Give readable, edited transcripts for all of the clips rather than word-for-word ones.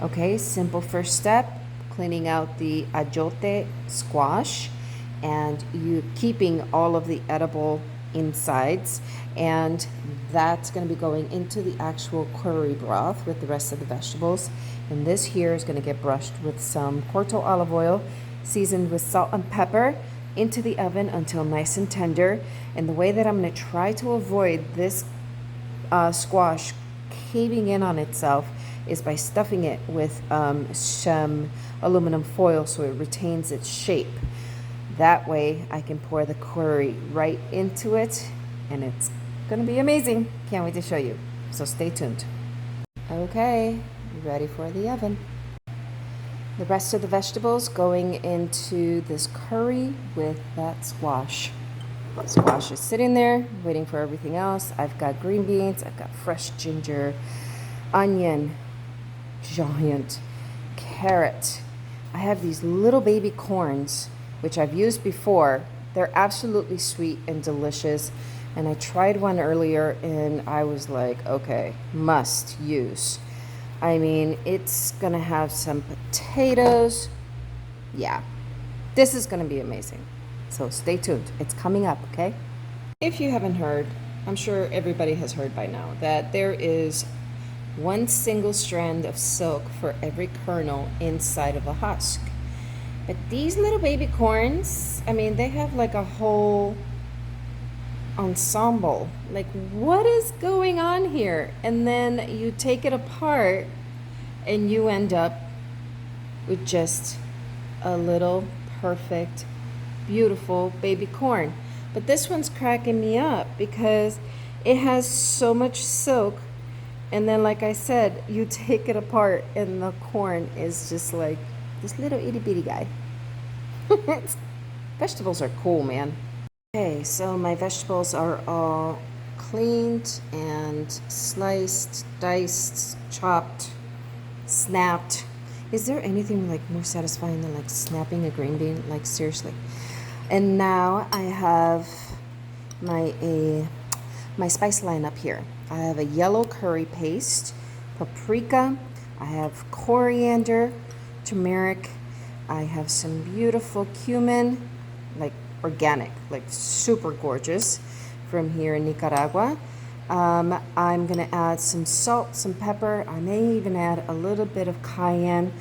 Okay, simple first step, cleaning out the ayote squash and you keeping all of the edible insides, and that's going to be going into the actual curry broth with the rest of the vegetables. And this here is going to get brushed with some Corto olive oil seasoned with salt and pepper into the oven until nice and tender. And the way that I'm going to try to avoid this squash caving in on itself is by stuffing it with some aluminum foil so it retains its shape. That way I can pour the curry right into it and it's gonna be amazing. Can't wait to show you. So stay tuned. Okay, ready for the oven. The rest of the vegetables going into this curry with that squash. The squash is sitting there waiting for everything else. I've got green beans, I've got fresh ginger, onion, giant carrot. I have these little baby corns, which I've used before. They're absolutely sweet and delicious. And I tried one earlier and I was like, okay, must use. I mean, it's gonna have some potatoes. Yeah, this is gonna be amazing. So stay tuned, it's coming up, okay? If you haven't heard, I'm sure everybody has heard by now, that there is one single strand of silk for every kernel inside of a husk. But these little baby corns, I mean, they have like a whole ensemble. Like, what is going on here? And then you take it apart and you end up with just a little perfect, beautiful baby corn. But this one's cracking me up because it has so much silk. And then, like I said, you take it apart and the corn is just like this little itty bitty guy. Vegetables are cool, man. Okay, so my vegetables are all cleaned and sliced, diced, chopped, snapped. Is there anything like more satisfying than like snapping a green bean? Like, seriously. And now I have my spice line up here. I have a yellow curry paste, paprika, I have coriander, turmeric, I have some beautiful cumin, like organic, like super gorgeous, from here in Nicaragua. I'm gonna add some salt, some pepper. I may even add a little bit of cayenne.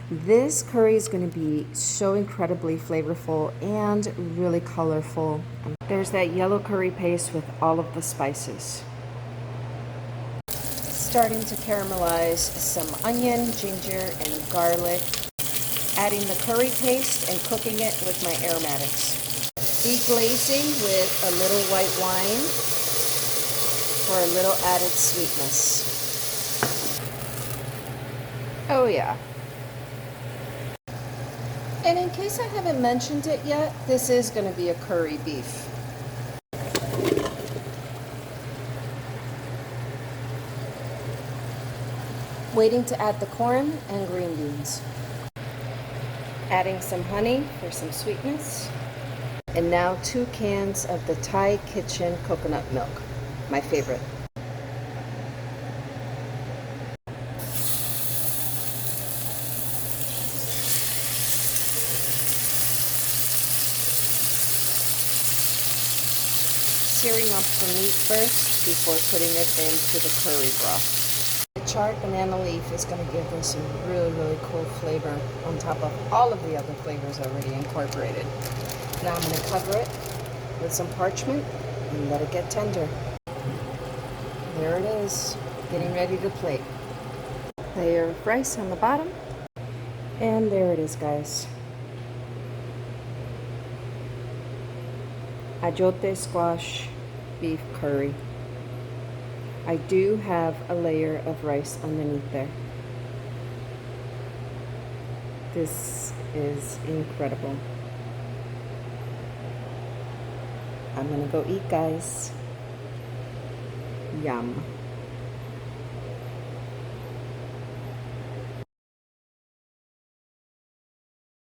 This curry is going to be so incredibly flavorful and really colorful. There's that yellow curry paste with all of the spices. Starting to caramelize some onion, ginger, and garlic. Adding the curry paste and cooking it with my aromatics. Deglazing with a little white wine for a little added sweetness. Oh yeah. And in case I haven't mentioned it yet, this is going to be a curry beef. Waiting to add the corn and green beans. Adding some honey for some sweetness. And now 2 cans of the Thai Kitchen coconut milk, my favorite. Searing up the meat first before putting it into the curry broth. The charred banana leaf is going to give this some really, really cool flavor on top of all of the other flavors already incorporated. Now I'm going to cover it with some parchment and let it get tender. There it is, getting ready to plate. Layer of rice on the bottom. And there it is, guys. Ayote squash beef curry. I do have a layer of rice underneath there. This is incredible. I'm gonna go eat, guys. Yum.